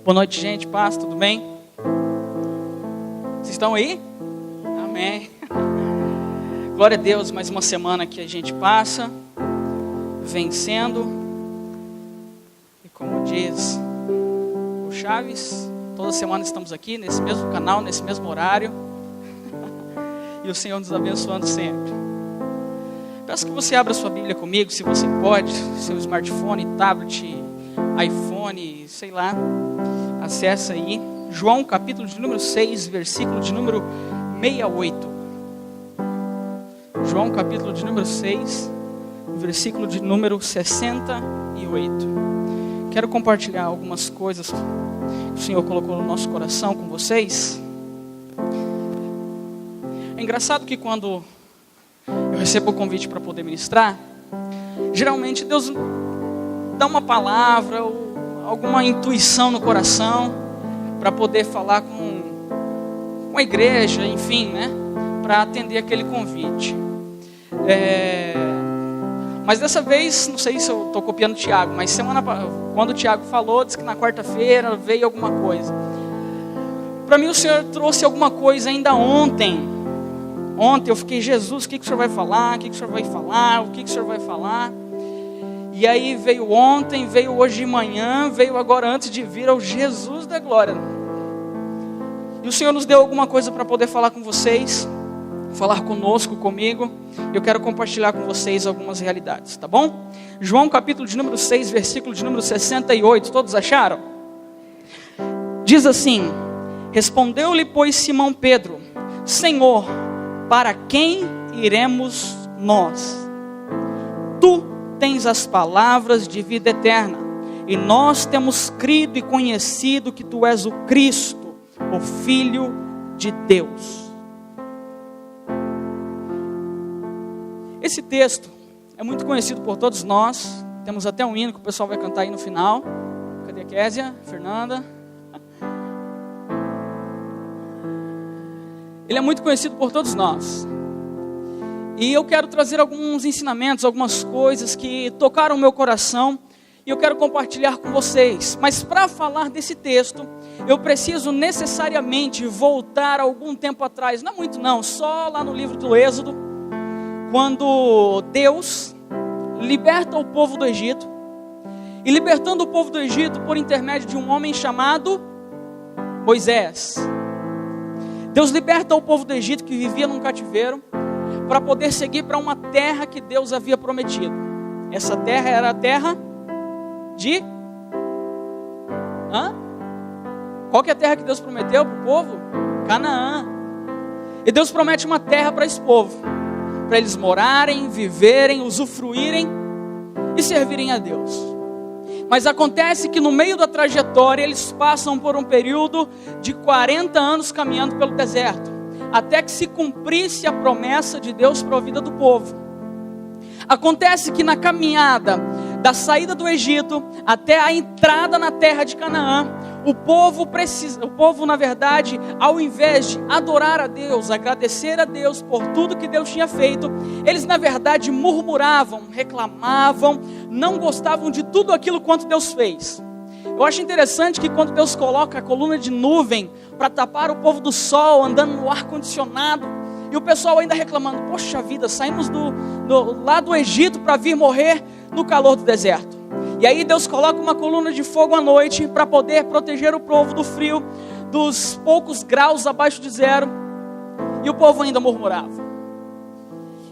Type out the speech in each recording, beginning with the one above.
Boa noite, gente. Paz, tudo bem? Vocês estão aí? Amém. Glória a Deus, mais uma semana que a gente passa, vencendo. E como diz o Chaves, toda semana estamos aqui, nesse mesmo canal, nesse mesmo horário. E o Senhor nos abençoando sempre. Peço que você abra sua Bíblia comigo, se você pode, seu smartphone, tablet, iPhone, sei lá. Acesse aí, João capítulo de número 6, versículo de número 68. João capítulo de número 6, versículo de número 68. Quero compartilhar algumas coisas que o Senhor colocou no nosso coração com vocês. É engraçado que quando eu recebo o convite para poder ministrar, geralmente Deus dá uma palavra ou alguma intuição no coração para poder falar com a igreja, enfim, né? Para atender aquele convite. Mas dessa vez, não sei se eu estou copiando o Tiago, mas quando o Tiago falou, disse que na quarta-feira veio alguma coisa. Para mim o Senhor trouxe alguma coisa ainda ontem. Ontem eu fiquei, Jesus, o que o Senhor vai falar? O que o Senhor vai falar? O que o Senhor vai falar? E aí veio ontem, veio hoje de manhã, veio agora antes de vir ao Jesus da glória. E o Senhor nos deu alguma coisa para poder falar com vocês, falar conosco, comigo. Eu quero compartilhar com vocês algumas realidades, tá bom? João capítulo de número 6, versículo de número 68, todos acharam? Diz assim: respondeu-lhe, pois, Simão Pedro: Senhor, para quem iremos nós? Tu tens as palavras de vida eterna, e nós temos crido e conhecido que tu és o Cristo, o Filho de Deus. Esse texto é muito conhecido por todos nós. Temos até um hino que o pessoal vai cantar aí no final. Cadê a Késia? Fernanda? Ele é muito conhecido por todos nós. E eu quero trazer alguns ensinamentos, algumas coisas que tocaram o meu coração, e eu quero compartilhar com vocês. Mas para falar desse texto, eu preciso necessariamente voltar algum tempo atrás. Não muito não, só lá no livro do Êxodo, quando Deus liberta o povo do Egito, e libertando o povo do Egito por intermédio de um homem chamado Moisés. Deus liberta o povo do Egito que vivia num cativeiro, para poder seguir para uma terra que Deus havia prometido. Essa terra era a terra de... Qual que é a terra que Deus prometeu para o povo? Canaã. E Deus promete uma terra para esse povo, para eles morarem, viverem, usufruírem e servirem a Deus. Mas acontece que no meio da trajetória eles passam por um período de 40 anos caminhando pelo deserto, até que se cumprisse a promessa de Deus para a vida do povo. Acontece que na caminhada da saída do Egito até a entrada na terra de Canaã, o povo na verdade, ao invés de adorar a Deus, agradecer a Deus por tudo que Deus tinha feito, eles na verdade murmuravam, reclamavam, não gostavam de tudo aquilo quanto Deus fez. Eu acho interessante que quando Deus coloca a coluna de nuvem para tapar o povo do sol, andando no ar-condicionado, e o pessoal ainda reclamando: poxa vida, saímos lá do Egito para vir morrer no calor do deserto. E aí Deus coloca uma coluna de fogo à noite para poder proteger o povo do frio, dos poucos graus abaixo de zero, e o povo ainda murmurava.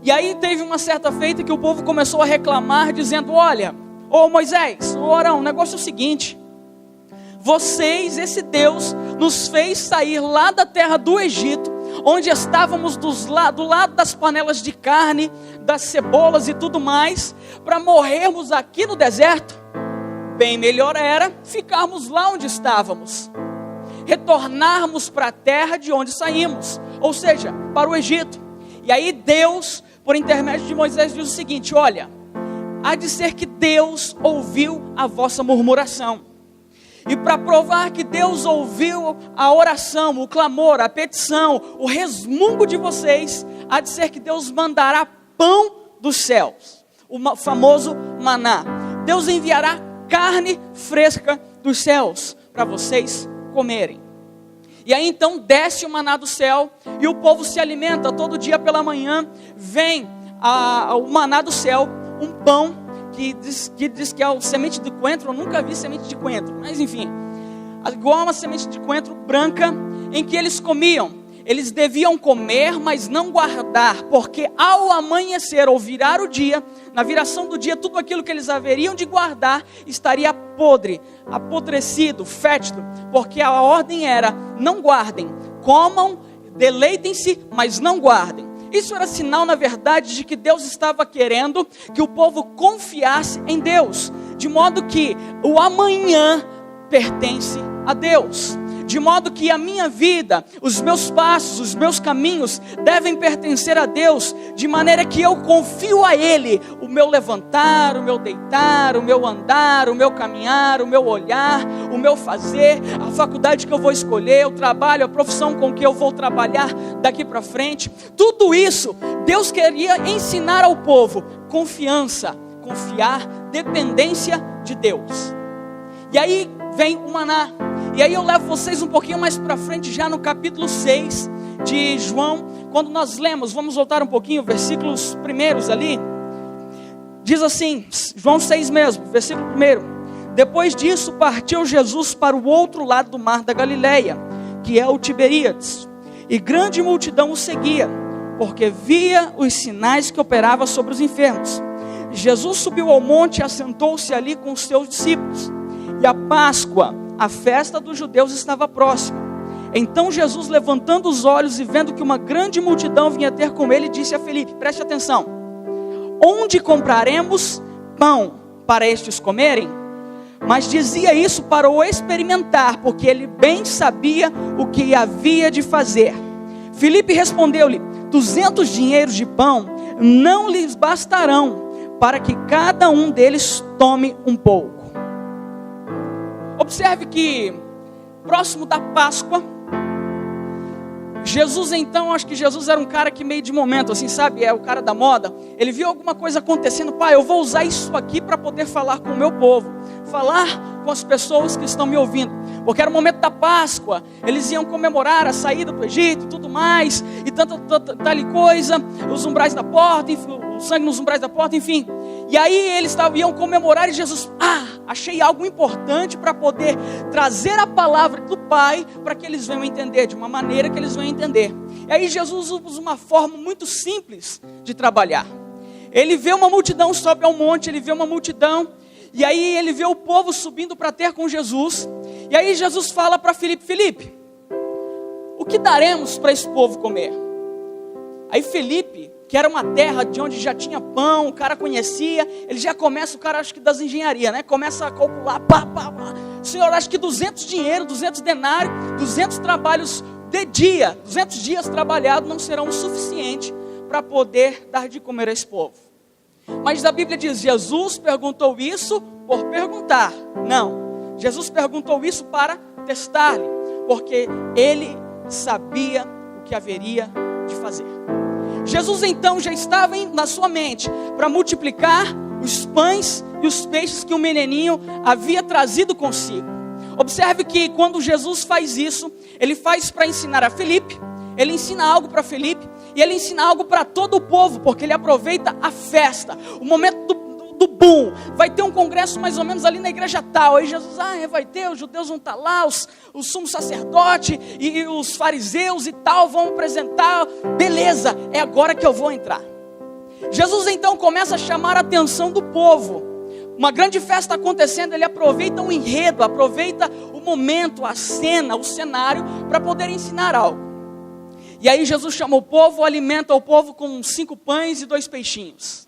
E aí teve uma certa feita que o povo começou a reclamar, dizendo: olha, ô Moisés, ô Arão, o negócio é o seguinte: vocês, esse Deus, nos fez sair lá da terra do Egito, onde estávamos do lado das panelas de carne, das cebolas e tudo mais, para morrermos aqui no deserto. Bem melhor era ficarmos lá onde estávamos, retornarmos para a terra de onde saímos, ou seja, para o Egito. E aí Deus, por intermédio de Moisés, diz o seguinte: olha, há de ser que Deus ouviu a vossa murmuração. E para provar que Deus ouviu a oração, o clamor, a petição, o resmungo de vocês, há de ser que Deus mandará pão dos céus, o famoso maná. Deus enviará carne fresca dos céus, para vocês comerem. E aí então desce o maná do céu, e o povo se alimenta todo dia pela manhã. Vem o maná do céu, um pão que diz que é o semente de coentro. Eu nunca vi semente de coentro, mas enfim, igual uma semente de coentro branca, em que eles comiam. Eles deviam comer, mas não guardar, porque ao amanhecer ou virar o dia, na viração do dia, tudo aquilo que eles haveriam de guardar estaria podre, apodrecido, fétido, porque a ordem era: não guardem, comam, deleitem-se, mas não guardem. Isso era sinal, na verdade, de que Deus estava querendo que o povo confiasse em Deus, de modo que o amanhã pertence a Deus. De modo que a minha vida, os meus passos, os meus caminhos devem pertencer a Deus, de maneira que eu confio a Ele, o meu levantar, o meu deitar, o meu andar, o meu caminhar, o meu olhar, o meu fazer, a faculdade que eu vou escolher, o trabalho, a profissão com que eu vou trabalhar daqui para frente. Tudo isso, Deus queria ensinar ao povo confiança, confiar, dependência de Deus. E aí vem o maná. E aí eu levo vocês um pouquinho mais para frente, já no capítulo 6 de João, quando nós lemos, vamos voltar um pouquinho, versículos primeiros ali, diz assim, João 6 mesmo, versículo 1: depois disso partiu Jesus para o outro lado do mar da Galileia, que é o Tiberíades, e grande multidão o seguia, porque via os sinais que operava sobre os enfermos. Jesus subiu ao monte e assentou-se ali com os seus discípulos, e a Páscoa, a festa dos judeus, estava próxima. Então Jesus, levantando os olhos e vendo que uma grande multidão vinha ter com ele, disse a Filipe: preste atenção, onde compraremos pão para estes comerem? Mas dizia isso para o experimentar, porque ele bem sabia o que havia de fazer. Filipe respondeu-lhe: 200 dinheiros de pão não lhes bastarão, para que cada um deles tome um pouco. Observe que, próximo da Páscoa, Jesus então, acho que Jesus era um cara que meio de momento, assim, sabe, é o cara da moda. Ele viu alguma coisa acontecendo: pai, eu vou usar isso aqui para poder falar com o meu povo, falar com as pessoas que estão me ouvindo, porque era o momento da Páscoa, eles iam comemorar a saída do Egito e tudo mais, e tal coisa, os umbrais da porta, o sangue nos umbrais da porta, enfim. E aí eles iam comemorar, e Jesus, achei algo importante para poder trazer a palavra do Pai, para que eles venham entender, de uma maneira que eles venham entender. E aí Jesus usa uma forma muito simples de trabalhar. Ele vê uma multidão, sobe ao monte, ele vê uma multidão, e aí ele vê o povo subindo para ter com Jesus. E aí Jesus fala para Filipe: Filipe, o que daremos para esse povo comer? Aí Filipe, que era uma terra de onde já tinha pão, o cara conhecia, ele já começa, o cara acho que das engenharias, né? Começa a calcular, Senhor, acho que 200 dinheiro, 200 denários, 200 trabalhos de dia, 200 dias trabalhados não serão o suficiente para poder dar de comer a esse povo. Mas a Bíblia diz, Jesus perguntou isso por perguntar. Não, Jesus perguntou isso para testar-lhe, porque ele sabia o que haveria de fazer. Jesus então já estava na sua mente para multiplicar os pães e os peixes que o menininho havia trazido consigo. Observe que quando Jesus faz isso, ele faz para ensinar a Filipe, ele ensina algo para Filipe, e ele ensina algo para todo o povo, porque ele aproveita a festa, o momento do boom. Vai ter um congresso mais ou menos ali na igreja tal, aí Jesus, vai ter, os judeus vão estar lá, os sumos sacerdotes e os fariseus e tal vão apresentar, beleza, é agora que eu vou entrar. Jesus então começa a chamar a atenção do povo, uma grande festa acontecendo, ele aproveita o enredo, aproveita o momento, a cena, o cenário, para poder ensinar algo. E aí Jesus chama o povo, alimenta o povo com 5 pães e 2 peixinhos.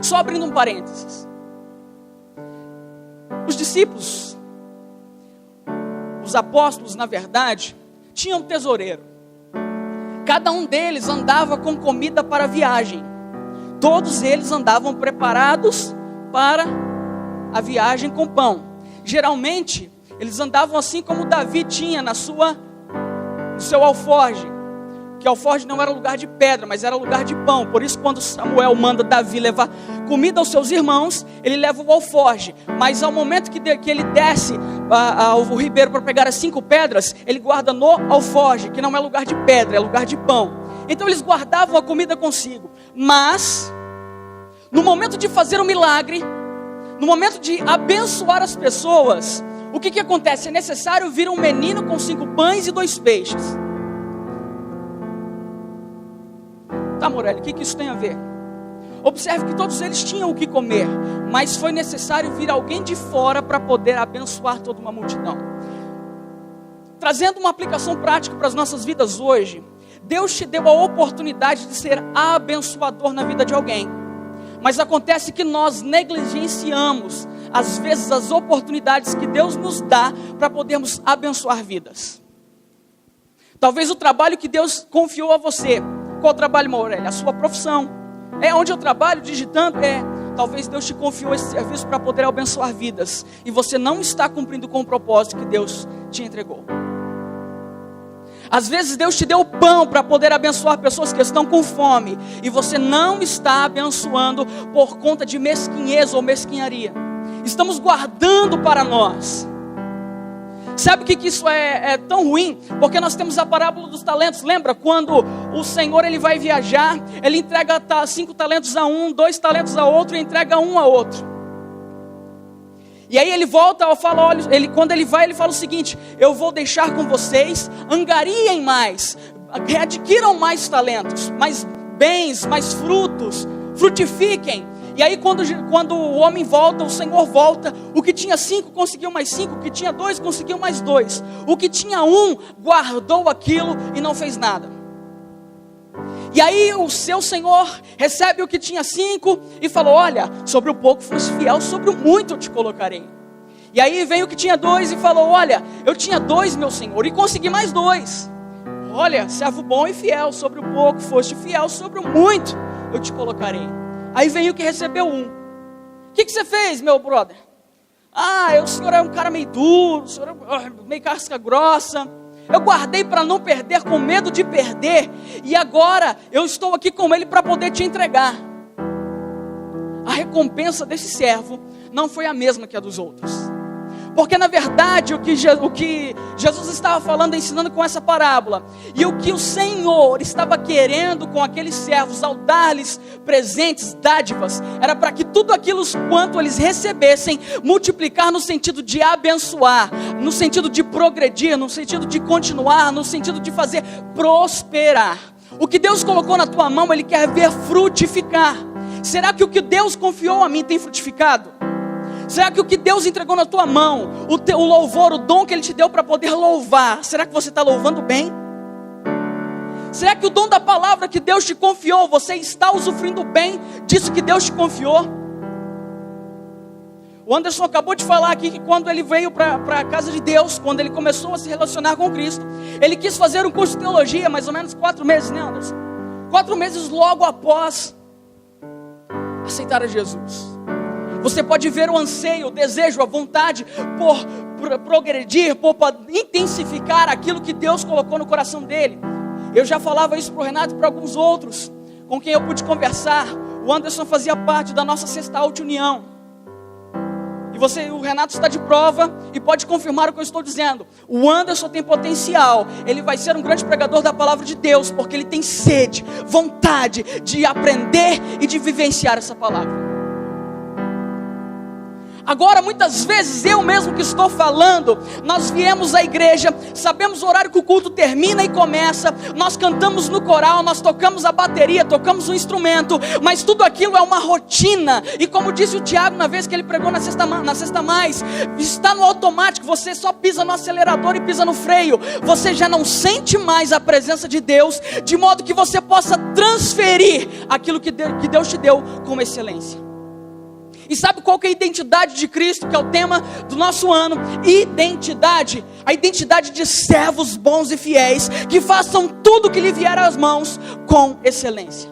Só abrindo um parênteses. Os discípulos, os apóstolos, na verdade, tinham um tesoureiro. Cada um deles andava com comida para a viagem. Todos eles andavam preparados para a viagem com pão. Geralmente, eles andavam assim como Davi tinha no seu alforje, que alforje não era lugar de pedra, mas era lugar de pão. Por isso, quando Samuel manda Davi levar comida aos seus irmãos, ele leva o alforje. Mas ao momento que ele desce ao ribeiro para pegar as 5 pedras, ele guarda no alforje, que não é lugar de pedra, é lugar de pão. Então eles guardavam a comida consigo. Mas, no momento de fazer um milagre, no momento de abençoar as pessoas, o que acontece? É necessário vir um menino com 5 pães e 2 peixes. Tá, Morelli, o que isso tem a ver? Observe que todos eles tinham o que comer, mas foi necessário vir alguém de fora para poder abençoar toda uma multidão. Trazendo uma aplicação prática para as nossas vidas hoje, Deus te deu a oportunidade de ser abençoador na vida de alguém. Mas acontece que nós negligenciamos, às vezes, as oportunidades que Deus nos dá para podermos abençoar vidas. Talvez o trabalho que Deus confiou a você. Qual trabalho, Morelli? A sua profissão. É onde eu trabalho digitando? Talvez Deus te confiou esse serviço para poder abençoar vidas. E você não está cumprindo com o propósito que Deus te entregou. Às vezes Deus te deu o pão para poder abençoar pessoas que estão com fome. E você não está abençoando por conta de mesquinhez ou mesquinharia. Estamos guardando para nós. Sabe o que isso é tão ruim? Porque nós temos a parábola dos talentos. Lembra quando o Senhor ele vai viajar, ele entrega 5 talentos a um, 2 talentos a outro e entrega 1 a outro. E aí ele volta, quando ele vai, ele fala o seguinte: eu vou deixar com vocês, angariem mais, adquiram mais talentos, mais bens, mais frutos, frutifiquem. E aí quando o homem volta, o Senhor volta, o que tinha 5 conseguiu mais 5, o que tinha 2 conseguiu mais 2, o que tinha 1 guardou aquilo e não fez nada. E aí o seu Senhor recebe o que tinha 5 e falou: olha, sobre o pouco foste fiel, sobre o muito eu te colocarei. E aí vem o que tinha 2 e falou: olha, eu tinha 2, meu Senhor, e consegui mais 2. Olha, servo bom e fiel, sobre o pouco foste fiel, sobre o muito eu te colocarei. Aí vem o que recebeu 1. O que você fez, meu brother? O senhor é um cara meio duro, o senhor é meio casca grossa. Eu guardei para não perder, com medo de perder. E agora eu estou aqui com ele para poder te entregar. A recompensa desse servo não foi a mesma que a dos outros. Porque na verdade o que Jesus estava falando, ensinando com essa parábola, e o que o Senhor estava querendo com aqueles servos ao dar-lhes presentes, dádivas, era para que tudo aquilo quanto eles recebessem, multiplicar no sentido de abençoar, no sentido de progredir, no sentido de continuar, no sentido de fazer prosperar. O que Deus colocou na tua mão, Ele quer ver frutificar. Será que o que Deus confiou a mim tem frutificado? Será que o que Deus entregou na tua mão, o louvor, o dom que Ele te deu para poder louvar, será que você está louvando bem? Será que o dom da palavra que Deus te confiou, você está usufruindo bem disso que Deus te confiou? O Anderson acabou de falar aqui que quando ele veio para a casa de Deus, quando ele começou a se relacionar com Cristo, ele quis fazer um curso de teologia, mais ou menos 4 meses, né, Anderson? 4 meses logo após aceitar a Jesus. Você pode ver o anseio, o desejo, a vontade por progredir, por intensificar aquilo que Deus colocou no coração dele. Eu já falava isso para o Renato e para alguns outros com quem eu pude conversar. O Anderson fazia parte da nossa 6ª Alta União. E o Renato está de prova e pode confirmar o que eu estou dizendo. O Anderson tem potencial. Ele vai ser um grande pregador da palavra de Deus, porque ele tem sede, vontade de aprender e de vivenciar essa palavra. Agora, muitas vezes, eu mesmo que estou falando, nós viemos à igreja, sabemos o horário que o culto termina e começa, nós cantamos no coral, nós tocamos a bateria, tocamos o instrumento, mas tudo aquilo é uma rotina, e como disse o Tiago na vez que ele pregou na Sexta Mais, está no automático, você só pisa no acelerador e pisa no freio, você já não sente mais a presença de Deus, de modo que você possa transferir aquilo que Deus te deu com excelência. E sabe qual que é a identidade de Cristo, que é o tema do nosso ano? Identidade, a identidade de servos bons e fiéis, que façam tudo que lhe vier às mãos com excelência.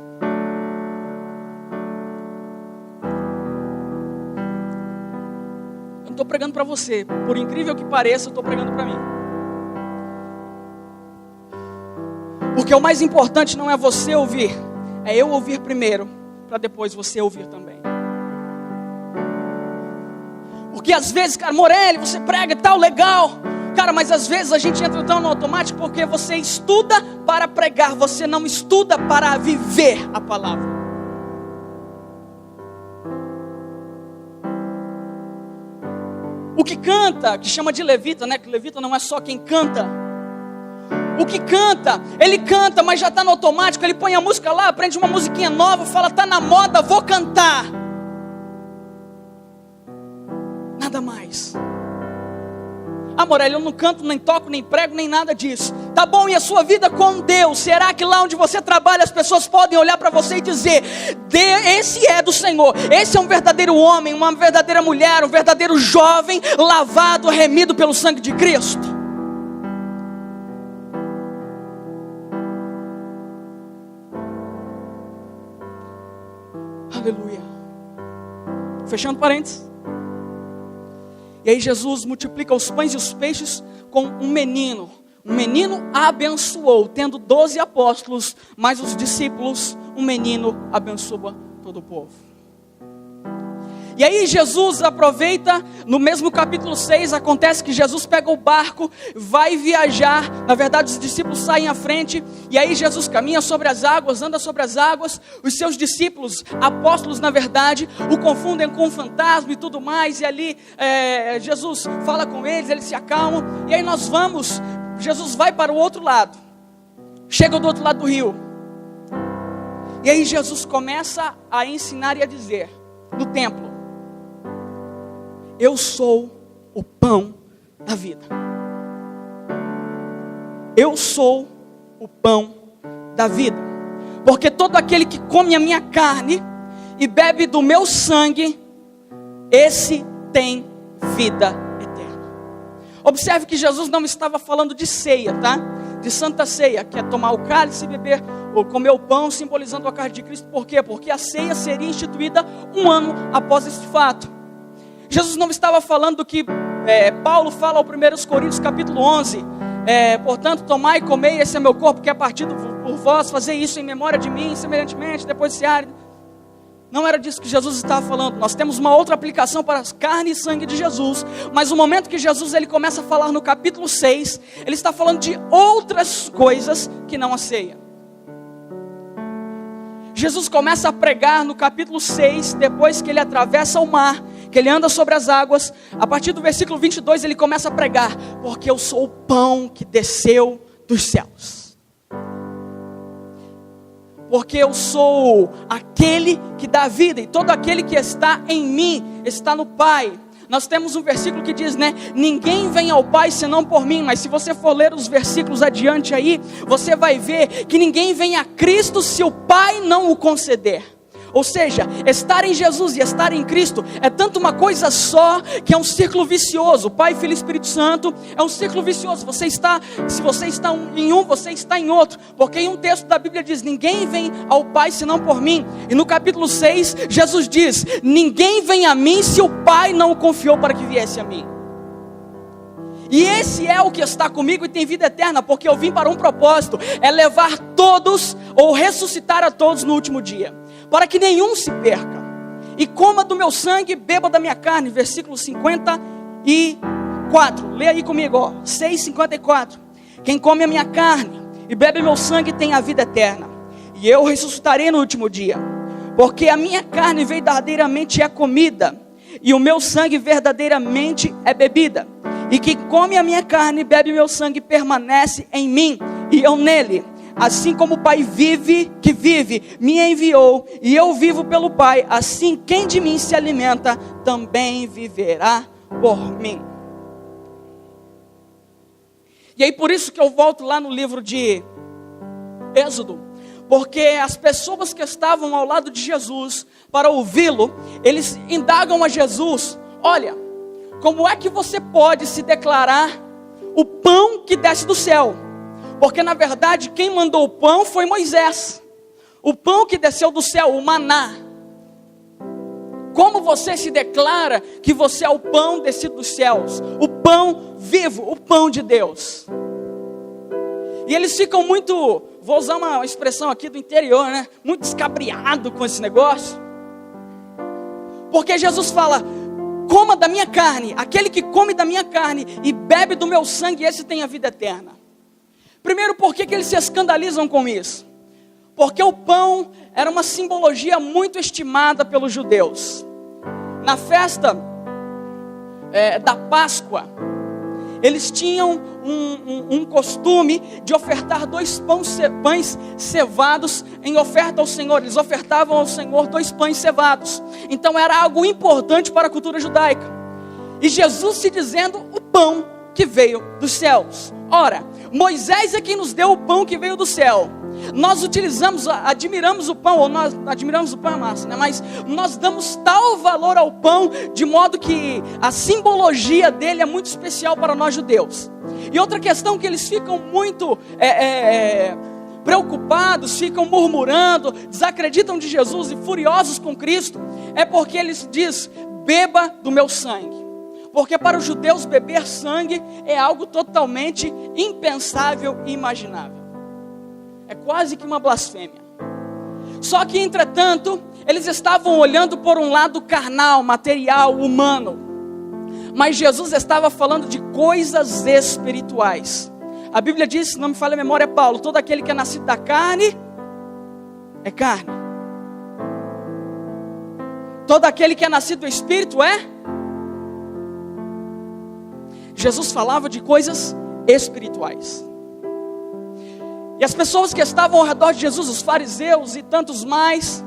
Eu não estou pregando para você, por incrível que pareça, eu estou pregando para mim. Porque o mais importante não é você ouvir, é eu ouvir primeiro, para depois você ouvir também. Porque às vezes, cara, Morelli, você prega e tal, legal. Cara, mas às vezes a gente entra tão no automático porque você estuda para pregar, você não estuda para viver a palavra. O que canta, que chama de levita, né? Que levita não é só quem canta. O que canta, ele canta, mas já está no automático. Ele põe a música lá, aprende uma musiquinha nova, fala, tá na moda, vou cantar. Nada mais. Ah, Morelli, eu não canto, nem toco, nem prego, nem nada disso. Tá bom, e a sua vida com Deus? Será que lá onde você trabalha as pessoas podem olhar para você e dizer, esse é do Senhor, esse é um verdadeiro homem, uma verdadeira mulher, um verdadeiro jovem, lavado, remido pelo sangue de Cristo? Aleluia. Fechando parênteses. E aí Jesus multiplica os pães e os peixes com um menino. Um menino abençoou, tendo 12 apóstolos, mais os discípulos, um menino abençoa todo o povo. E aí Jesus aproveita, no mesmo capítulo 6, acontece que Jesus pega o barco, vai viajar, na verdade os discípulos saem à frente, e aí Jesus caminha sobre as águas, anda sobre as águas, os seus discípulos, apóstolos na verdade, o confundem com um fantasma e tudo mais, e ali Jesus fala com eles se acalmam, e aí Jesus vai para o outro lado, chega do outro lado do rio, e aí Jesus começa a ensinar e a dizer, no templo, eu sou o pão da vida. Eu sou o pão da vida. Porque todo aquele que come a minha carne e bebe do meu sangue, esse tem vida eterna. Observe que Jesus não estava falando de ceia, tá? De santa ceia, que é tomar o cálice e beber ou comer o pão, simbolizando a carne de Cristo. Por quê? Porque a ceia seria instituída um ano após este fato. Jesus não estava falando do que Paulo fala ao 1 Coríntios capítulo 11. Portanto, tomai e comei, esse é meu corpo que é partido por vós, fazer isso em memória de mim, semelhantemente, depois se árido. Não era disso que Jesus estava falando. Nós temos uma outra aplicação para a carne e sangue de Jesus. Mas no momento que Jesus ele começa a falar no capítulo 6, ele está falando de outras coisas que não a ceia. Jesus começa a pregar no capítulo 6, depois que ele atravessa o mar, que ele anda sobre as águas. A partir do versículo 22 ele começa a pregar, porque eu sou o pão que desceu dos céus. Porque eu sou aquele que dá vida, e todo aquele que está em mim, está no Pai. Nós temos um versículo que diz, né? Ninguém vem ao Pai senão por mim. Mas se você for ler os versículos adiante aí, você vai ver que ninguém vem a Cristo se o Pai não o conceder. Ou seja, estar em Jesus e estar em Cristo é tanto uma coisa só, que é um círculo vicioso. Pai, Filho e Espírito Santo é um círculo vicioso. Se você está em um, você está em outro. Porque em um texto da Bíblia diz, ninguém vem ao Pai senão por mim. E no capítulo 6, Jesus diz, ninguém vem a mim se o Pai não o confiou para que viesse a mim. E esse é o que está comigo e tem vida eterna, porque eu vim para um propósito, é levar todos, ou ressuscitar a todos no último dia, para que nenhum se perca, e coma do meu sangue, beba da minha carne, versículo 54, lê aí comigo, 6:54, quem come a minha carne, e bebe meu sangue, tem a vida eterna, e eu ressuscitarei no último dia, porque a minha carne verdadeiramente é comida, e o meu sangue verdadeiramente é bebida, e quem come a minha carne e bebe meu sangue, permanece em mim, e eu nele. Assim como o Pai que vive, me enviou, e eu vivo pelo Pai, assim quem de mim se alimenta, também viverá por mim. E aí por isso que eu volto lá no livro de Êxodo, porque as pessoas que estavam ao lado de Jesus, para ouvi-lo, eles indagam a Jesus, olha, como é que você pode se declarar o pão que desce do céu? Porque na verdade quem mandou o pão foi Moisés. O pão que desceu do céu, o maná. Como você se declara que você é o pão descido dos céus? O pão vivo, o pão de Deus. E eles ficam muito vou usar uma expressão aqui do interior, né? Muito escabriado com esse negócio. Porque Jesus fala: coma da minha carne, aquele que come da minha carne e bebe do meu sangue, esse tem a vida eterna. Primeiro, por que eles se escandalizam com isso? Porque o pão era uma simbologia muito estimada pelos judeus. Na festa da Páscoa, eles tinham um costume de ofertar 2 pães cevados em oferta ao Senhor. Eles ofertavam ao Senhor 2 pães cevados. Então era algo importante para a cultura judaica. E Jesus se dizendo o pão que veio dos céus. Ora, Moisés é quem nos deu o pão que veio do céu. Nós admiramos o pão, ou nós admiramos o pão, é massa, né? Mas nós damos tal valor ao pão, de modo que a simbologia dele é muito especial para nós judeus. E outra questão que eles ficam muito preocupados, ficam murmurando, desacreditam de Jesus e furiosos com Cristo, é porque eles dizem: beba do meu sangue. Porque para os judeus beber sangue é algo totalmente impensável e imaginável. É quase que uma blasfêmia. Só que, entretanto, eles estavam olhando por um lado carnal, material, humano. Mas Jesus estava falando de coisas espirituais. A Bíblia diz, se não me falha a memória, Paulo: todo aquele que é nascido da carne, é carne. Todo aquele que é nascido do Espírito é... Jesus falava de coisas espirituais. E as pessoas que estavam ao redor de Jesus, os fariseus e tantos mais,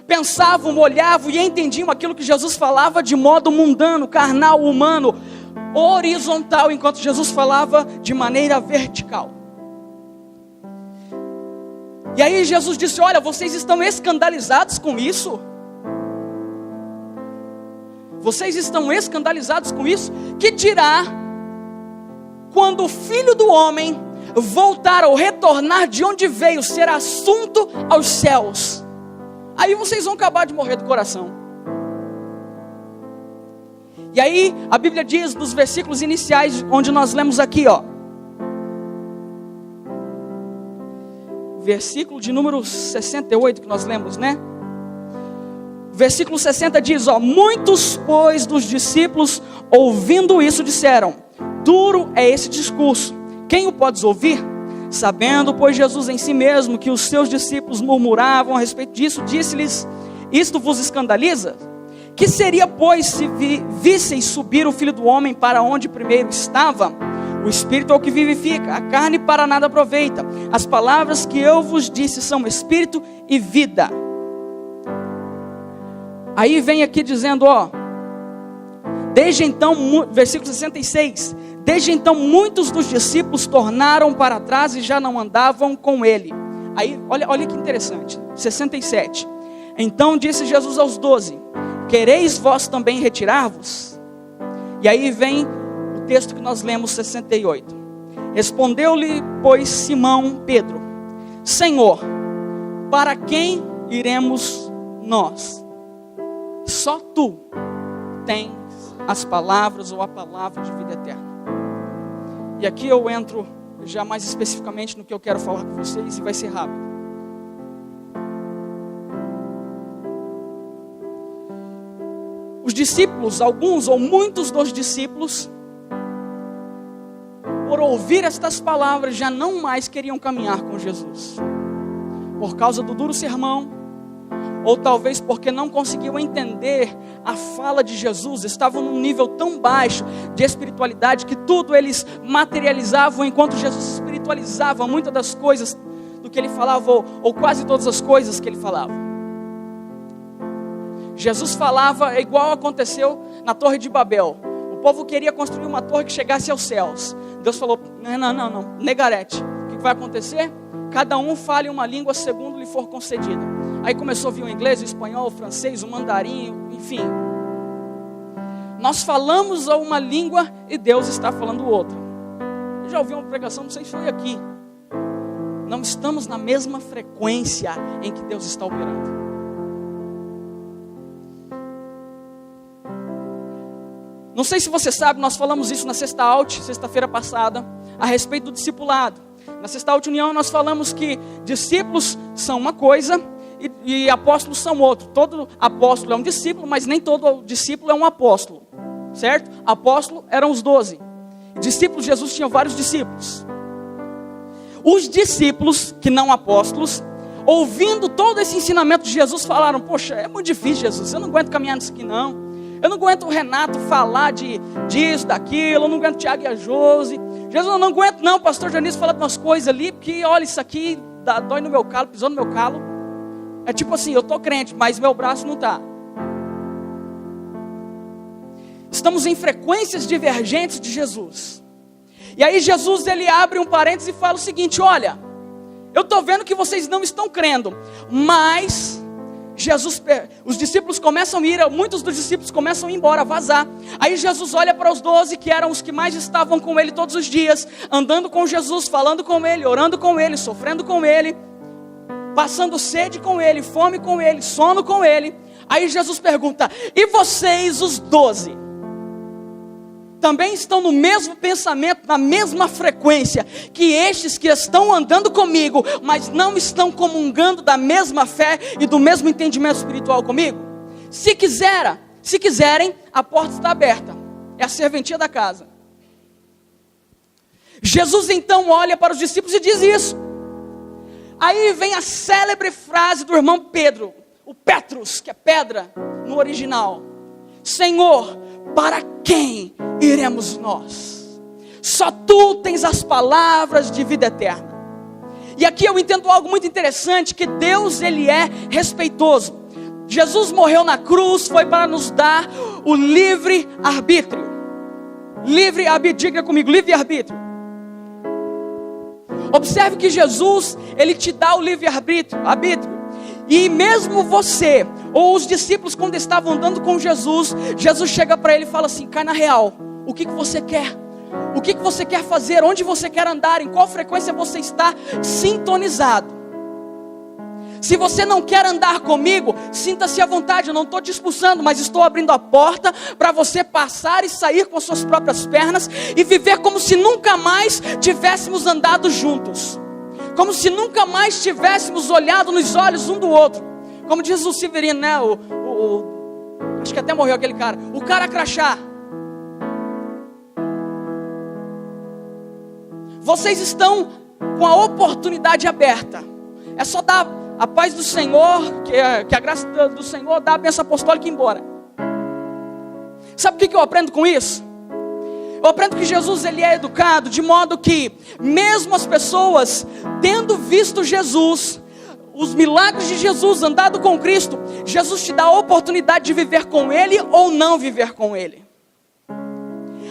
pensavam, olhavam e entendiam aquilo que Jesus falava de modo mundano, carnal, humano, horizontal, enquanto Jesus falava de maneira vertical. E aí Jesus disse: olha, vocês estão escandalizados com isso? Vocês estão escandalizados com isso? Que dirá quando o Filho do Homem voltar ou retornar de onde veio, ser assunto aos céus? Aí vocês vão acabar de morrer do coração. E aí a Bíblia diz nos versículos iniciais, onde nós lemos aqui, versículo de número 68 que nós lemos, né? Versículo 60 diz, muitos, pois, dos discípulos, ouvindo isso, disseram: duro é esse discurso, quem o pode ouvir? Sabendo, pois, Jesus em si mesmo que os seus discípulos murmuravam a respeito disso, disse-lhes: isto vos escandaliza? Que seria, pois, se visseis subir o Filho do Homem para onde primeiro estava? O Espírito é o que vivifica, a carne para nada aproveita. As palavras que eu vos disse são Espírito e vida. Aí vem aqui dizendo, desde então, versículo 66, desde então muitos dos discípulos tornaram para trás e já não andavam com ele. Aí, olha que interessante, 67, então disse Jesus aos 12, quereis vós também retirar-vos? E aí vem o texto que nós lemos, 68, respondeu-lhe, pois, Simão Pedro: Senhor, para quem iremos nós? Só tu tens as palavras ou a palavra de vida eterna. E aqui eu entro já mais especificamente no que eu quero falar com vocês, e vai ser rápido. Os discípulos, alguns ou muitos dos discípulos, por ouvir estas palavras, já não mais queriam caminhar com Jesus, por causa do duro sermão, ou talvez porque não conseguiam entender a fala de Jesus, estavam num nível tão baixo de espiritualidade que tudo eles materializavam, enquanto Jesus espiritualizava muitas das coisas do que ele falava, ou quase todas as coisas que ele falava. Jesus falava igual aconteceu na Torre de Babel. O povo queria construir uma torre que chegasse aos céus. Deus falou: não, negarete. O que vai acontecer? Cada um fale uma língua segundo lhe for concedida. Aí começou a vir o inglês, o espanhol, o francês, o mandarim, enfim. Nós falamos uma língua e Deus está falando outra. Eu já ouvi uma pregação, não sei se foi aqui. Não estamos na mesma frequência em que Deus está operando. Não sei se você sabe, nós falamos isso na sexta-feira passada, a respeito do discipulado. Na Sexta União nós falamos que discípulos são uma coisa e apóstolos são outro. Todo apóstolo é um discípulo, mas nem todo discípulo é um apóstolo, certo? Apóstolo eram os 12. Discípulos, Jesus tinha vários discípulos. Os discípulos, que não apóstolos, ouvindo todo esse ensinamento de Jesus, falaram: poxa, é muito difícil, Jesus, eu não aguento caminhar nisso aqui não. Eu não aguento o Renato falar disso, daquilo, eu não aguento o Tiago e a Josi. Jesus, eu não aguento não, o pastor Janice fala de umas coisas ali, porque olha, isso aqui dói no meu calo, pisou no meu calo. É tipo assim, eu estou crente, mas meu braço não está. Estamos em frequências divergentes de Jesus. E aí Jesus, ele abre um parênteses e fala o seguinte: olha, eu estou vendo que vocês não estão crendo, mas os discípulos começam a ir, muitos dos discípulos começam a ir embora, a vazar. Aí Jesus olha para os 12, que eram os que mais estavam com ele todos os dias, andando com Jesus, falando com ele, orando com ele, sofrendo com ele, passando sede com ele, fome com ele, sono com ele. Aí Jesus pergunta: e vocês, os 12? Também estão no mesmo pensamento, na mesma frequência que estes que estão andando comigo, mas não estão comungando da mesma fé e do mesmo entendimento espiritual comigo? Se quiserem, a porta está aberta. É a serventia da casa. Jesus então olha para os discípulos e diz isso. Aí vem a célebre frase do irmão Pedro, o Petrus, que é pedra no original: Senhor, para quem iremos nós? Só tu tens as palavras de vida eterna. E aqui eu entendo algo muito interessante, que Deus, ele é respeitoso. Jesus morreu na cruz, foi para nos dar o livre-arbítrio. Livre-arbítrio, diga comigo, livre-arbítrio. Observe que Jesus, ele te dá o livre-arbítrio. E mesmo você, ou os discípulos, quando estavam andando com Jesus, Jesus chega para ele e fala assim: cai na real, o que você quer? O que você quer fazer? Onde você quer andar? Em qual frequência você está sintonizado? Se você não quer andar comigo, sinta-se à vontade, eu não estou te expulsando, mas estou abrindo a porta para você passar e sair com as suas próprias pernas e viver como se nunca mais tivéssemos andado juntos. Como se nunca mais tivéssemos olhado nos olhos um do outro. Como diz o Severino, né? Acho que até morreu aquele cara. O cara crachá. Vocês estão com a oportunidade aberta. É só dar a paz do Senhor, que a graça do Senhor dá a bênção apostólica e ir embora. Sabe o que eu aprendo com isso? Eu aprendo que Jesus, ele é educado, de modo que mesmo as pessoas tendo visto Jesus, os milagres de Jesus, andado com Cristo, Jesus te dá a oportunidade de viver com Ele ou não viver com Ele.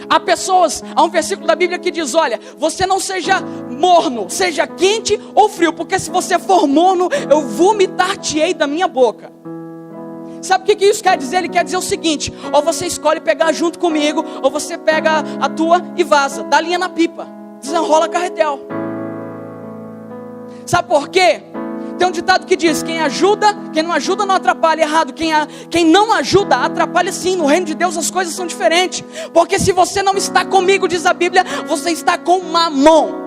Há um versículo da Bíblia que diz: olha, você não seja morno, seja quente ou frio, porque se você for morno, eu vomitar-te-ei da minha boca. Sabe o que isso quer dizer? Ele quer dizer o seguinte: ou você escolhe pegar junto comigo, ou você pega a tua e vaza, dá linha na pipa, desenrola carretel. Sabe por quê? Tem um ditado que diz: quem não ajuda não atrapalha. Errado, quem não ajuda atrapalha sim. No reino de Deus as coisas são diferentes. Porque se você não está comigo, diz a Bíblia, você está com mamon.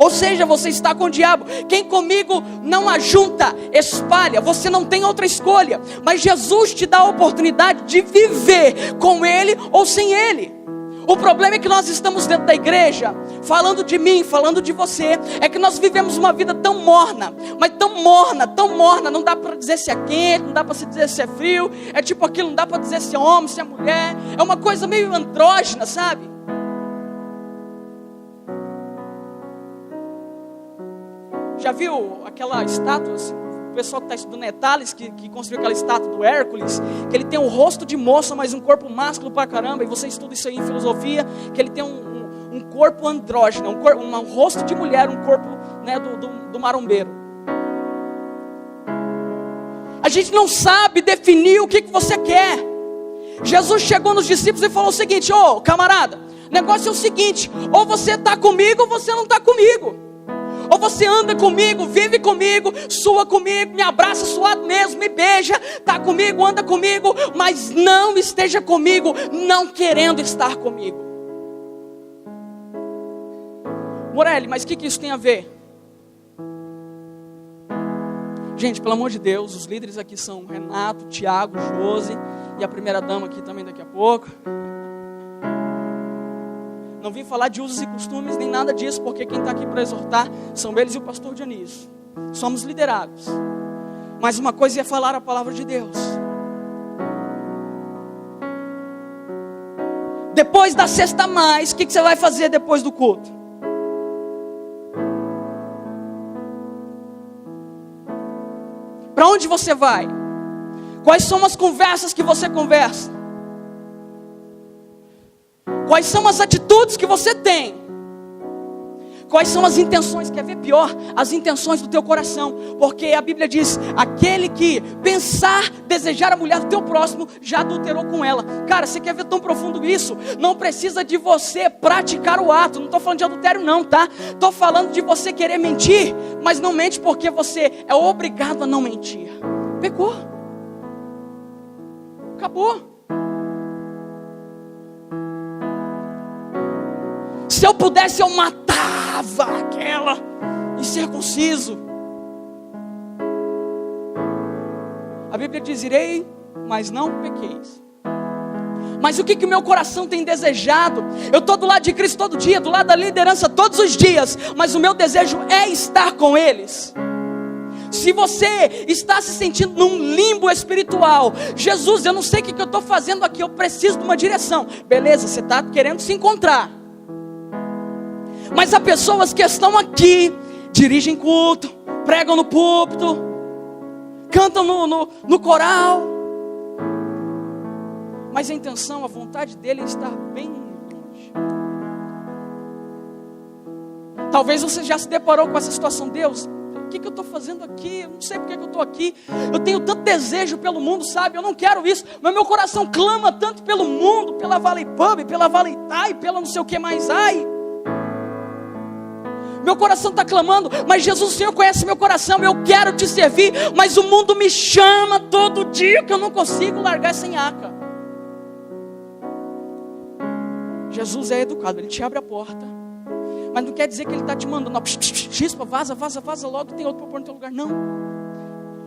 Ou seja, você está com o diabo. Quem comigo não ajunta, espalha. Você não tem outra escolha. Mas Jesus te dá a oportunidade de viver com Ele ou sem Ele. O problema é que nós estamos dentro da igreja, falando de mim, falando de você, é que nós vivemos uma vida tão morna, mas tão morna, não dá para dizer se é quente, não dá para dizer se é frio, é tipo aquilo, não dá para dizer se é homem, se é mulher, é uma coisa meio andrógina, sabe? Já viu aquela estátua, o pessoal que está estudando Tales, que construiu aquela estátua do Hércules, que ele tem um rosto de moça, mas um corpo másculo pra caramba, e você estuda isso aí em filosofia, que ele tem um corpo andrógeno, um rosto de mulher, um corpo, né, do marombeiro. A gente não sabe definir o que você quer. Jesus chegou nos discípulos e falou o seguinte: ô camarada, o negócio é o seguinte, ou você está comigo ou você não está comigo. Ou você anda comigo, vive comigo, sua comigo, me abraça suado mesmo, me beija, está comigo, anda comigo, mas não esteja comigo, não querendo estar comigo. Morelli, mas o que isso tem a ver? Gente, pelo amor de Deus, os líderes aqui são Renato, Tiago, Josi e a primeira dama aqui também daqui a pouco. Não vim falar de usos e costumes nem nada disso, porque quem está aqui para exortar são eles e o pastor Dionísio. Somos liderados. Mas uma coisa é falar a palavra de Deus. Depois da sexta a mais, o que você vai fazer depois do culto? Para onde você vai? Quais são as conversas que você conversa? Quais são as atitudes que você tem? Quais são as intenções? Quer ver pior? As intenções do teu coração. Porque a Bíblia diz, aquele que pensar, desejar a mulher do teu próximo, já adulterou com ela. Cara, você quer ver tão profundo isso? Não precisa de você praticar o ato. Não estou falando de adultério não, tá? Estou falando de você querer mentir, mas não mente porque você é obrigado a não mentir. Pecou. Acabou. Se eu pudesse, eu matava aquela incircunciso. A Bíblia diz, irei, mas não pequeis. Mas o que o meu coração tem desejado? Eu estou do lado de Cristo todo dia, do lado da liderança todos os dias, mas o meu desejo é estar com eles. Se você está se sentindo num limbo espiritual, Jesus, eu não sei o que eu estou fazendo aqui, eu preciso de uma direção. Beleza, você está querendo se encontrar. Mas há pessoas que estão aqui, dirigem culto, pregam no púlpito, cantam no coral, mas a intenção, a vontade dele é estar bem longe. Talvez você já se deparou com essa situação. Deus, o que eu estou fazendo aqui? Eu não sei porque eu estou aqui. Eu tenho tanto desejo pelo mundo, sabe? Eu não quero isso, mas meu coração clama tanto pelo mundo, pela Valley Pub, pela Valley Thai, pela não sei o que mais. Ai, meu coração está clamando, mas Jesus, o Senhor conhece meu coração, eu quero te servir, mas o mundo me chama todo dia que eu não consigo largar essa nhaca. Jesus é educado, ele te abre a porta, mas não quer dizer que ele está te mandando, chispa, vaza logo, tem outro para pôr no teu lugar, não.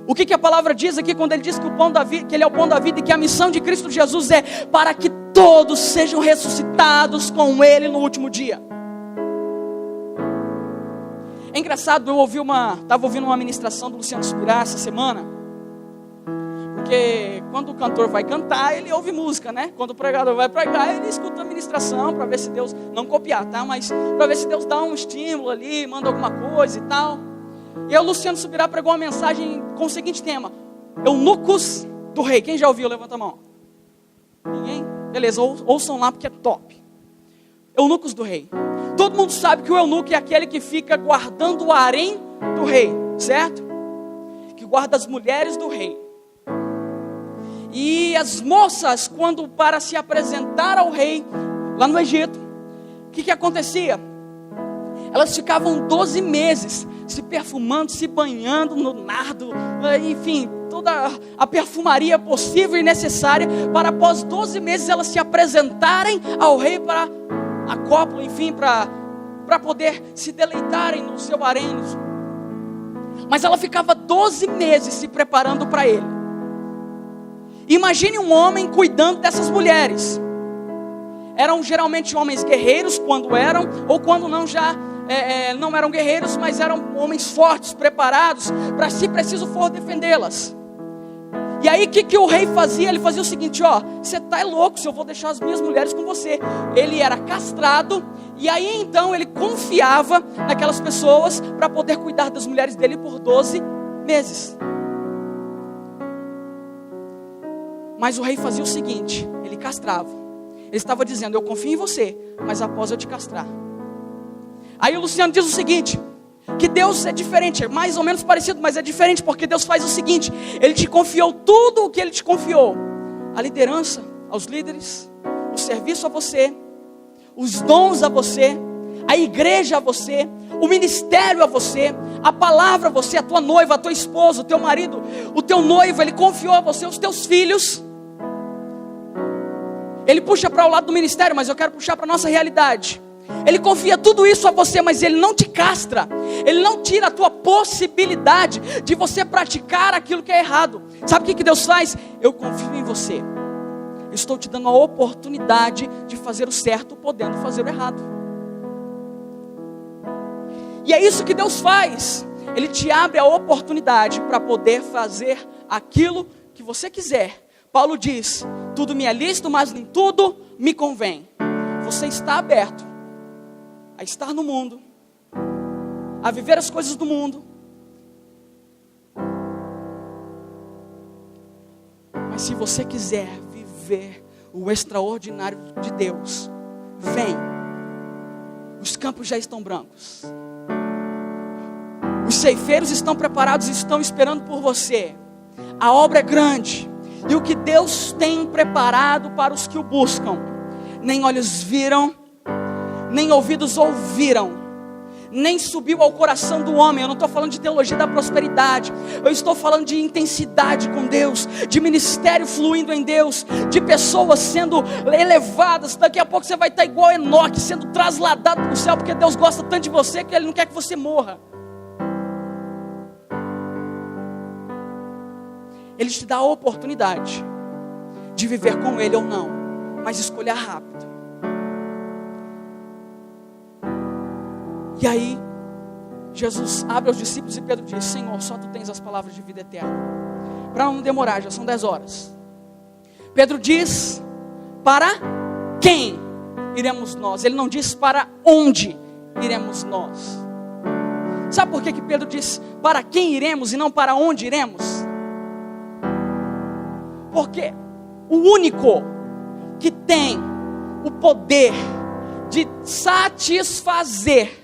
O que a palavra diz aqui quando ele diz que, que ele é o pão da vida e que a missão de Cristo Jesus é para que todos sejam ressuscitados com ele no último dia. É engraçado, eu estava ouvindo uma ministração do Luciano Subirá essa semana, porque quando o cantor vai cantar, ele ouve música, né? Quando o pregador vai pregar, ele escuta a ministração, para ver se Deus, não copiar, tá? Mas para ver se Deus dá um estímulo ali, manda alguma coisa e tal. E aí o Luciano Subirá pregou uma mensagem com o seguinte tema, eunucos do rei. Quem já ouviu? Levanta a mão. Ninguém? Beleza, ouçam lá porque é top. Eunucos do rei. Todo mundo sabe que o eunuco é aquele que fica guardando o harém do rei, certo? Que guarda as mulheres do rei. E as moças, quando para se apresentar ao rei, lá no Egito, o que acontecia? Elas ficavam 12 meses se perfumando, se banhando no nardo, enfim, toda a perfumaria possível e necessária, para após 12 meses elas se apresentarem ao rei para a cópula, enfim, para poder se deleitarem no seu harém. Mas ela ficava 12 meses se preparando para ele. Imagine um homem cuidando dessas mulheres. Eram geralmente homens guerreiros quando eram, ou quando não já não eram guerreiros, mas eram homens fortes, preparados para, se preciso for, defendê-las. E aí o que o rei fazia? Ele fazia o seguinte, você está louco se eu vou deixar as minhas mulheres com você. Ele era castrado, e aí então ele confiava naquelas pessoas para poder cuidar das mulheres dele por 12 meses. Mas o rei fazia o seguinte, ele castrava. Ele estava dizendo, eu confio em você, mas após eu te castrar. Aí o Luciano diz o seguinte, que Deus é diferente, é mais ou menos parecido, mas é diferente, porque Deus faz o seguinte, Ele te confiou tudo o que Ele te confiou. A liderança aos líderes, o serviço a você, os dons a você, a igreja a você, o ministério a você, a palavra a você, a tua noiva, a tua esposa, o teu marido, o teu noivo, Ele confiou a você, os teus filhos. Ele puxa para o lado do ministério, mas eu quero puxar para a nossa realidade. Ele confia tudo isso a você, mas Ele não te castra. Ele não tira a tua possibilidade de você praticar aquilo que é errado. Sabe o que Deus faz? Eu confio em você. Eu estou te dando a oportunidade de fazer o certo, podendo fazer o errado. E é isso que Deus faz. Ele te abre a oportunidade para poder fazer aquilo que você quiser. Paulo diz: tudo me é lícito, mas nem tudo me convém. Você está aberto a estar no mundo, a viver as coisas do mundo, mas se você quiser viver o extraordinário de Deus, vem. Os campos já estão brancos, os ceifeiros estão preparados e estão esperando por você. A obra é grande, e o que Deus tem preparado para os que o buscam, nem olhos viram, nem ouvidos ouviram, nem subiu ao coração do homem. Eu não estou falando de teologia da prosperidade, eu estou falando de intensidade com Deus, de ministério fluindo em Deus, de pessoas sendo elevadas. Daqui a pouco você vai estar igual Enoque, sendo trasladado para o céu, porque Deus gosta tanto de você que Ele não quer que você morra. Ele te dá a oportunidade de viver com Ele ou não, mas escolha rápido. E aí, Jesus abre aos discípulos e Pedro diz: Senhor, só Tu tens as palavras de vida eterna. Para não demorar, já são 10 horas. Pedro diz: para quem iremos nós? Ele não diz para onde iremos nós. Sabe por que Pedro diz para quem iremos e não para onde iremos? Porque o único que tem o poder de satisfazer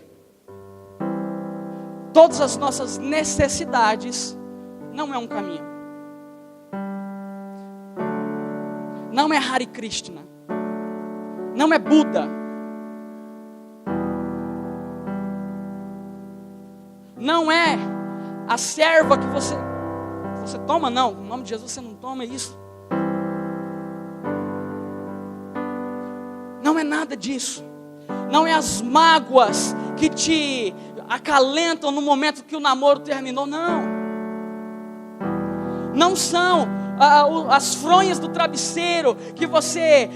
todas as nossas necessidades não é um caminho, não é Hare Krishna, não é Buda, não é a serva que você toma, não, em nome de Jesus você não toma isso. Não é nada disso. Não é as mágoas que te acalentam no momento que o namoro terminou, não. Não são as fronhas do travesseiro que você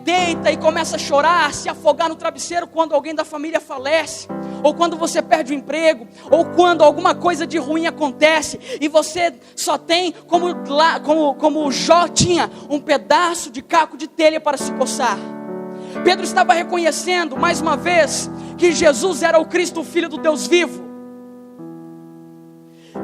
deita e começa a chorar, se afogar no travesseiro quando alguém da família falece, ou quando você perde o emprego, ou quando alguma coisa de ruim acontece e você só tem, como Jó tinha, um pedaço de caco de telha para se coçar. Pedro estava reconhecendo mais uma vez que Jesus era o Cristo, o Filho do Deus vivo,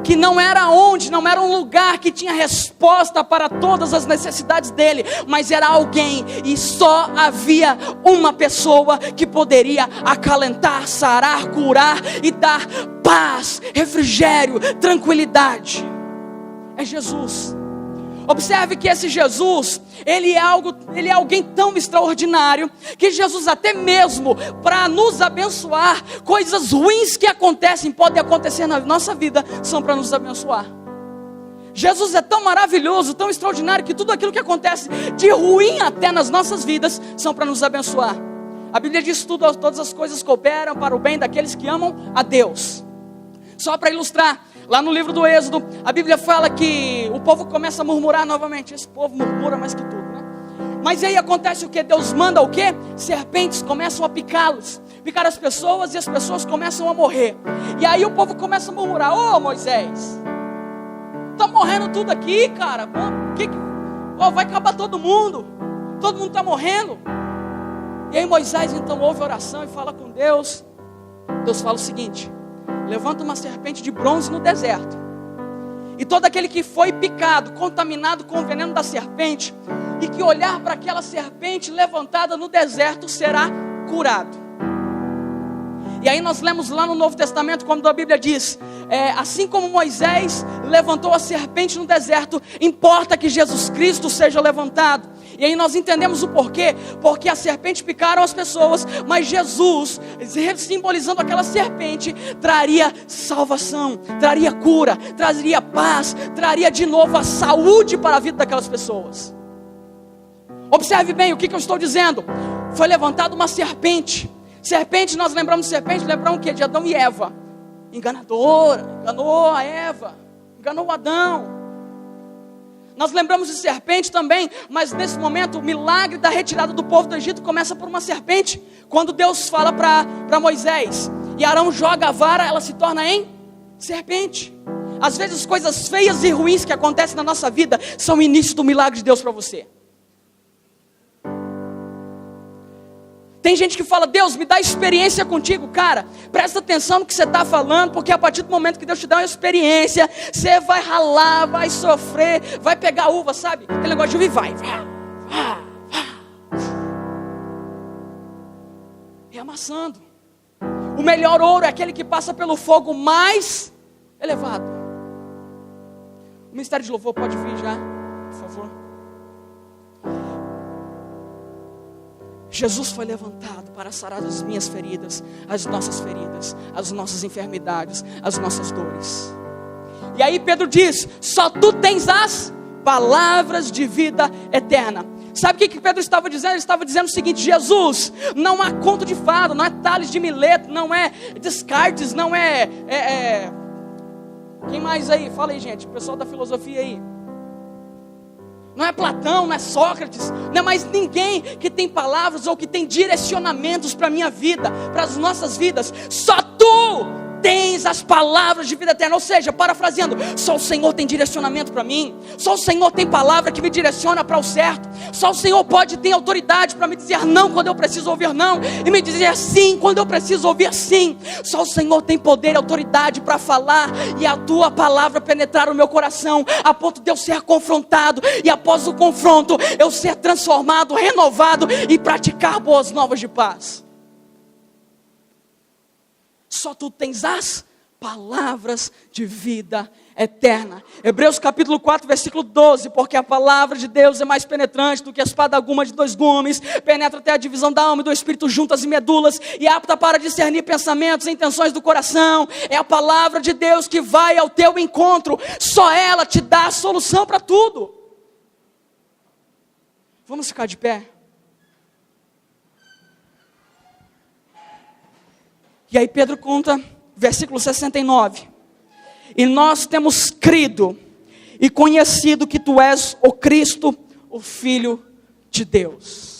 que não era um lugar que tinha resposta para todas as necessidades dele, mas era alguém, e só havia uma pessoa que poderia acalentar, sarar, curar e dar paz, refrigério, tranquilidade. É Jesus. Observe que esse Jesus, ele é alguém tão extraordinário, que Jesus até mesmo para nos abençoar, coisas ruins que podem acontecer na nossa vida, são para nos abençoar. Jesus é tão maravilhoso, tão extraordinário, que tudo aquilo que acontece de ruim até nas nossas vidas, são para nos abençoar. A Bíblia diz tudo, todas as coisas cooperam para o bem daqueles que amam a Deus. Só para ilustrar, lá no livro do Êxodo, a Bíblia fala que o povo começa a murmurar novamente. Esse povo murmura mais que tudo, né? Mas aí acontece o que? Deus manda o quê? Serpentes começam a picá-los, picar as pessoas, e as pessoas começam a morrer. E aí o povo começa a murmurar: ô Moisés, tá morrendo tudo aqui, cara. Vai acabar todo mundo tá morrendo. E aí Moisés então ouve a oração e fala com Deus. Deus fala o seguinte: levanta uma serpente de bronze no deserto, e todo aquele que foi picado, contaminado com o veneno da serpente, e que olhar para aquela serpente levantada no deserto, será curado. E aí nós lemos lá no Novo Testamento, quando a Bíblia diz, assim como Moisés levantou a serpente no deserto, importa que Jesus Cristo seja levantado. E aí nós entendemos o porquê, porque a serpente picaram as pessoas, mas Jesus, simbolizando aquela serpente, traria salvação, traria cura, traria paz, traria de novo a saúde para a vida daquelas pessoas. Observe bem o que eu estou dizendo. Foi levantada uma serpente. Serpente, nós lembramos de serpente, lembramos o quê? De Adão e Eva. Enganadora, enganou a Eva, enganou o Adão. Nós lembramos de serpente também, mas nesse momento o milagre da retirada do povo do Egito começa por uma serpente. Quando Deus fala para Moisés, e Arão joga a vara, ela se torna em serpente. Às vezes coisas feias e ruins que acontecem na nossa vida são o início do milagre de Deus para você. Tem gente que fala, Deus, me dá experiência contigo. Cara, presta atenção no que você está falando, porque a partir do momento que Deus te dá uma experiência, você vai ralar, vai sofrer, vai pegar uva, sabe? Aquele negócio de uva e vai. E amassando. O melhor ouro é aquele que passa pelo fogo mais elevado. O ministério de louvor pode vir já, por favor. Jesus foi levantado para sarar as minhas feridas, as nossas enfermidades, as nossas dores. E aí Pedro diz, só tu tens as palavras de vida eterna. Sabe o que Pedro estava dizendo? Ele estava dizendo o seguinte, Jesus, não há conto de fada, não é Tales de Mileto, não é Descartes, não é... Quem mais aí? Fala aí, gente, o pessoal da filosofia aí. Não é Platão, não é Sócrates, não é mais ninguém que tem palavras ou que tem direcionamentos para a minha vida, para as nossas vidas. Só tu tens as palavras de vida eterna. Ou seja, parafraseando, só o Senhor tem direcionamento para mim. Só o Senhor tem palavra que me direciona para o certo. Só o Senhor pode ter autoridade para me dizer não quando eu preciso ouvir não, e me dizer sim quando eu preciso ouvir sim. Só o Senhor tem poder e autoridade para falar e a tua palavra penetrar o meu coração, a ponto de eu ser confrontado, e após o confronto eu ser transformado, renovado e praticar boas novas de paz. Só tu tens as palavras de vida eterna. Hebreus capítulo 4, versículo 12. Porque a palavra de Deus é mais penetrante do que a espada aguma de 2 gumes, penetra até a divisão da alma e do espírito, juntas e medulas, e é apta para discernir pensamentos e intenções do coração. É a palavra de Deus que vai ao teu encontro. Só ela te dá a solução para tudo. Vamos ficar de pé? E aí Pedro conta, versículo 69. E nós temos crido e conhecido que tu és o Cristo, o Filho de Deus.